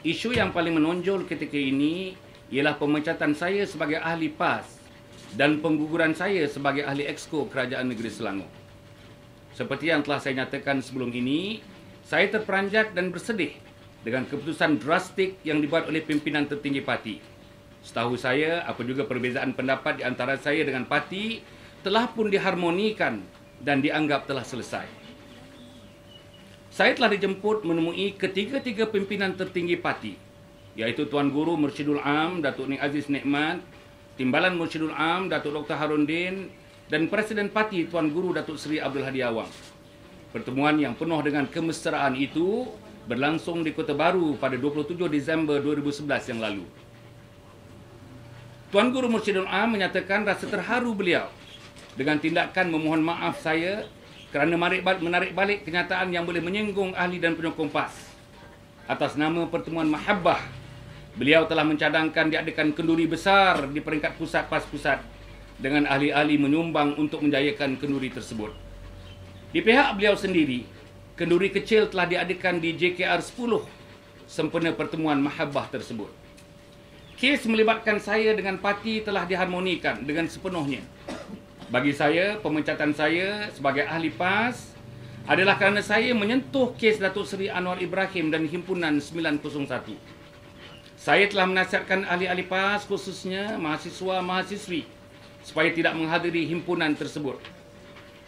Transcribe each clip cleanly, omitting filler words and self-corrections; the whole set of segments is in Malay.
Isu yang paling menonjol ketika ini ialah pemecatan saya sebagai ahli PAS dan pengguguran saya sebagai ahli Exco Kerajaan Negeri Selangor. Seperti yang telah saya nyatakan sebelum ini, saya terperanjat dan bersedih dengan keputusan drastik yang dibuat oleh pimpinan tertinggi parti. Setahu saya, apa juga perbezaan pendapat di antara saya dengan parti telah pun diharmonikan dan dianggap telah selesai. Saya telah dijemput menemui ketiga-tiga pimpinan tertinggi parti, iaitu Tuan Guru Mursyidul Am Datuk Nik Aziz Nikmat, Timbalan Mursyidul Am Datuk Dr. Harundin, dan Presiden Parti Tuan Guru Datuk Seri Abdul Hadi Awang. Pertemuan yang penuh dengan kemesraan itu berlangsung di Kota Baru pada 27 Disember 2011 yang lalu. Tuan Guru Mursyidul Am menyatakan rasa terharu beliau dengan tindakan memohon maaf saya kerana menarik balik kenyataan yang boleh menyinggung ahli dan penyokong PAS. Atas nama pertemuan Mahabbah, beliau telah mencadangkan diadakan kenduri besar di peringkat pusat PAS Pusat dengan ahli-ahli menyumbang untuk menjayakan kenduri tersebut. Di pihak beliau sendiri, kenduri kecil telah diadakan di JKR 10 sempena pertemuan Mahabbah tersebut. Kes melibatkan saya dengan parti telah diharmonikan dengan sepenuhnya. Bagi saya, pemecatan saya sebagai ahli PAS adalah kerana saya menyentuh kes Datuk Seri Anwar Ibrahim dan Himpunan 901. Saya telah menasihatkan ahli-ahli PAS, khususnya mahasiswa-mahasiswi, supaya tidak menghadiri himpunan tersebut.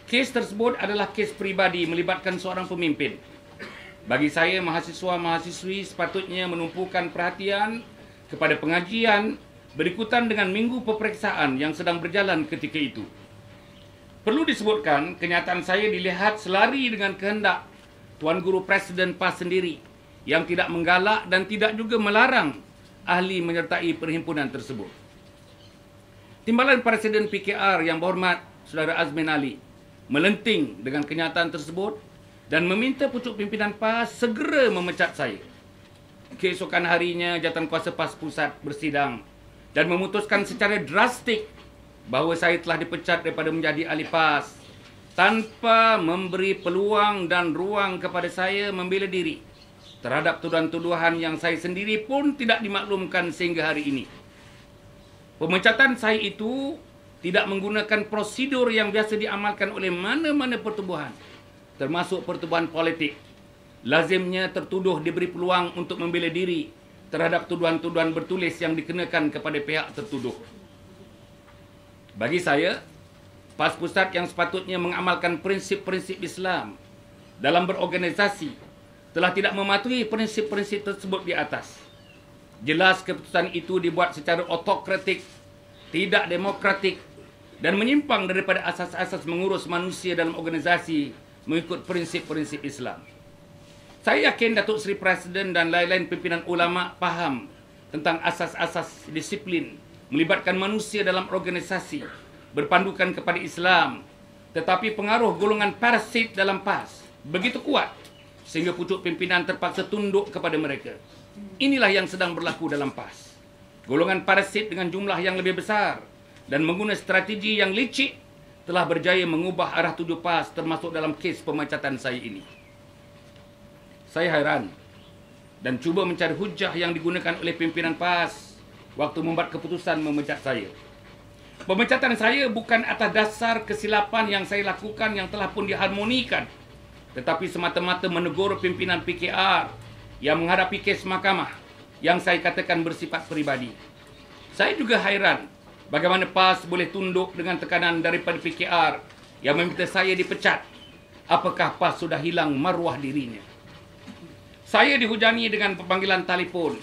Kes tersebut adalah kes peribadi melibatkan seorang pemimpin. Bagi saya, mahasiswa-mahasiswi sepatutnya menumpukan perhatian kepada pengajian berikutan dengan minggu peperiksaan yang sedang berjalan ketika itu. Perlu disebutkan, kenyataan saya dilihat selari dengan kehendak Tuan Guru Presiden PAS sendiri yang tidak menggalak dan tidak juga melarang ahli menyertai perhimpunan tersebut. Timbalan Presiden PKR yang berhormat Saudara Azmin Ali melenting dengan kenyataan tersebut dan meminta pucuk pimpinan PAS segera memecat saya. Keesokan harinya, Jawatankuasa PAS Pusat bersidang dan memutuskan secara drastik bahawa saya telah dipecat daripada menjadi ahli PAS tanpa memberi peluang dan ruang kepada saya membela diri terhadap tuduhan-tuduhan yang saya sendiri pun tidak dimaklumkan sehingga hari ini. Pemecatan saya itu tidak menggunakan prosedur yang biasa diamalkan oleh mana-mana pertubuhan, termasuk pertubuhan politik. Lazimnya tertuduh diberi peluang untuk membela diri terhadap tuduhan-tuduhan bertulis yang dikenakan kepada pihak tertuduh. Bagi saya, PAS Pusat yang sepatutnya mengamalkan prinsip-prinsip Islam dalam berorganisasi telah tidak mematuhi prinsip-prinsip tersebut di atas. Jelas keputusan itu dibuat secara otokratik, tidak demokratik dan menyimpang daripada asas-asas mengurus manusia dalam organisasi mengikut prinsip-prinsip Islam. Saya yakin Datuk Seri Presiden dan lain-lain pimpinan ulama faham tentang asas-asas disiplin melibatkan manusia dalam organisasi berpandukan kepada Islam, tetapi pengaruh golongan parasit dalam PAS begitu kuat sehingga pucuk pimpinan terpaksa tunduk kepada mereka. Inilah yang sedang berlaku dalam PAS. Golongan parasit dengan jumlah yang lebih besar dan menggunakan strategi yang licik telah berjaya mengubah arah tuju PAS termasuk dalam kes pemecatan saya ini. Saya hairan dan cuba mencari hujah yang digunakan oleh pimpinan PAS waktu membuat keputusan memecat saya. Pemecatan saya bukan atas dasar kesilapan yang saya lakukan yang telah pun diharmonikan, tetapi semata-mata menegur pimpinan PKR yang menghadapi kes mahkamah yang saya katakan bersifat peribadi. Saya juga hairan bagaimana PAS boleh tunduk dengan tekanan daripada PKR yang meminta saya dipecat. Apakah PAS sudah hilang maruah dirinya? Saya dihujani dengan panggilan telefon,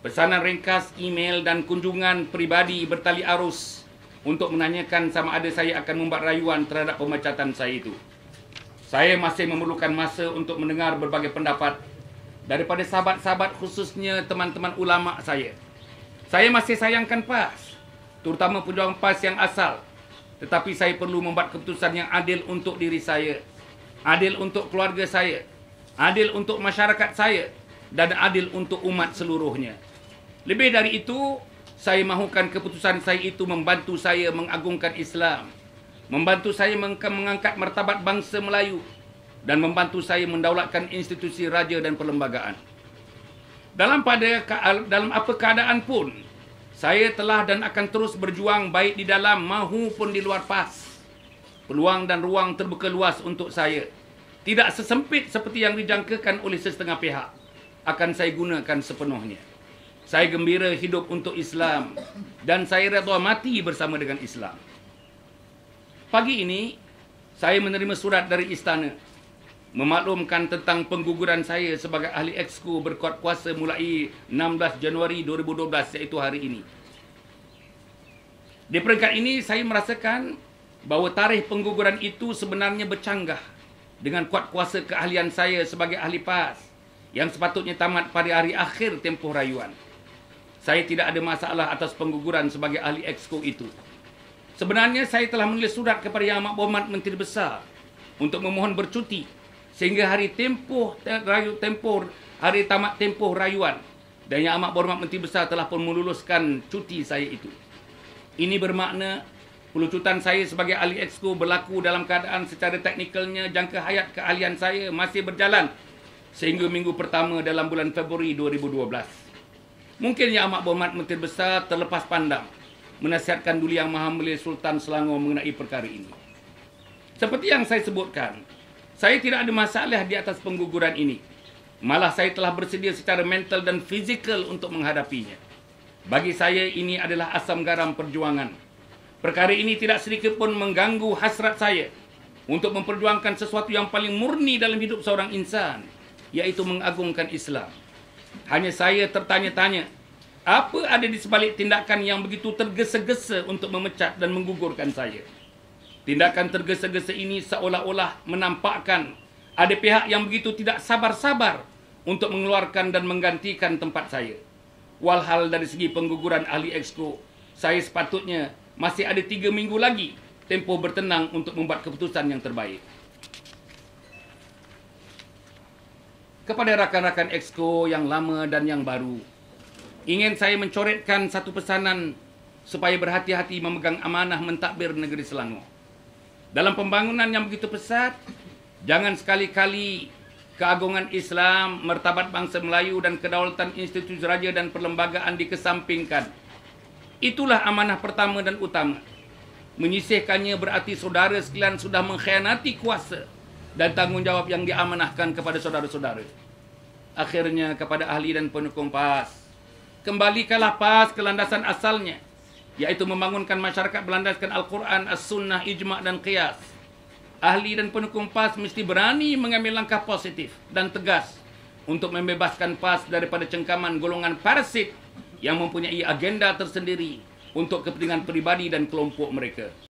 pesanan ringkas, email dan kunjungan peribadi bertali arus untuk menanyakan sama ada saya akan membuat rayuan terhadap pemecatan saya itu. Saya masih memerlukan masa untuk mendengar berbagai pendapat daripada sahabat-sahabat, khususnya teman-teman ulama saya. Saya masih sayangkan PAS, terutama pejuang PAS yang asal. Tetapi saya perlu membuat keputusan yang adil untuk diri saya, adil untuk keluarga saya, adil untuk masyarakat saya, dan adil untuk umat seluruhnya. Lebih dari itu, saya mahukan keputusan saya itu membantu saya mengagungkan Islam, membantu saya mengangkat martabat bangsa Melayu, dan membantu saya mendaulatkan institusi raja dan perlembagaan. Dalam apa keadaan pun, saya telah dan akan terus berjuang baik di dalam maupun di luar PAS. Peluang dan ruang terbuka luas untuk saya. Tidak sesempit seperti yang dijangkakan oleh setengah pihak. Akan saya gunakan sepenuhnya. Saya gembira hidup untuk Islam dan saya redha mati bersama dengan Islam. Pagi ini, saya menerima surat dari istana memaklumkan tentang pengguguran saya sebagai ahli Exco berkuat kuasa mulai 16 Januari 2012, iaitu hari ini. Di peringkat ini, saya merasakan bahawa tarikh pengguguran itu sebenarnya bercanggah dengan kuat kuasa keahlian saya sebagai ahli PAS yang sepatutnya tamat pada hari akhir tempoh rayuan. Saya tidak ada masalah atas pengguguran sebagai ahli Exco itu. Sebenarnya saya telah menulis surat kepada Yang Amat Berhormat Menteri Besar untuk memohon bercuti sehingga hari tamat tempoh rayuan, dan Yang Amat Berhormat Menteri Besar telah pun meluluskan cuti saya itu. Ini bermakna pelucutan saya sebagai ahli Exco berlaku dalam keadaan secara teknikalnya jangka hayat keahlian saya masih berjalan sehingga minggu pertama dalam bulan Februari 2012. Mungkin Yang Amat Berhormat Menteri Besar terlepas pandang menasihatkan Duli Yang Maha Mulia Sultan Selangor mengenai perkara ini. Seperti yang saya sebutkan, saya tidak ada masalah di atas pengguguran ini. Malah saya telah bersedia secara mental dan fizikal untuk menghadapinya. Bagi saya ini adalah asam garam perjuangan. Perkara ini tidak sedikit pun mengganggu hasrat saya untuk memperjuangkan sesuatu yang paling murni dalam hidup seorang insan, iaitu mengagungkan Islam. Hanya saya tertanya-tanya, apa ada di sebalik tindakan yang begitu tergesa-gesa untuk memecat dan menggugurkan saya? Tindakan tergesa-gesa ini seolah-olah menampakkan ada pihak yang begitu tidak sabar-sabar untuk mengeluarkan dan menggantikan tempat saya. Walhal dari segi pengguguran ahli Exco, saya sepatutnya masih ada 3 minggu lagi tempoh bertenang untuk membuat keputusan yang terbaik. Kepada rakan-rakan Exco yang lama dan yang baru, ingin saya mencoretkan satu pesanan supaya berhati-hati memegang amanah mentadbir negeri Selangor. Dalam pembangunan yang begitu pesat, jangan sekali-kali keagungan Islam, martabat bangsa Melayu dan kedaulatan institusi raja dan perlembagaan dikesampingkan. Itulah amanah pertama dan utama. Menyisihkannya berarti saudara sekalian sudah mengkhianati kuasa dan tanggungjawab yang diamanahkan kepada saudara-saudara. Akhirnya kepada ahli dan penyokong PAS, kembalikanlah PAS ke landasan asalnya, iaitu membangunkan masyarakat berlandaskan Al-Quran, As-Sunnah, Ijma' dan Qiyas. Ahli dan pendukung PAS mesti berani mengambil langkah positif dan tegas untuk membebaskan PAS daripada cengkaman golongan parasit yang mempunyai agenda tersendiri untuk kepentingan peribadi dan kelompok mereka.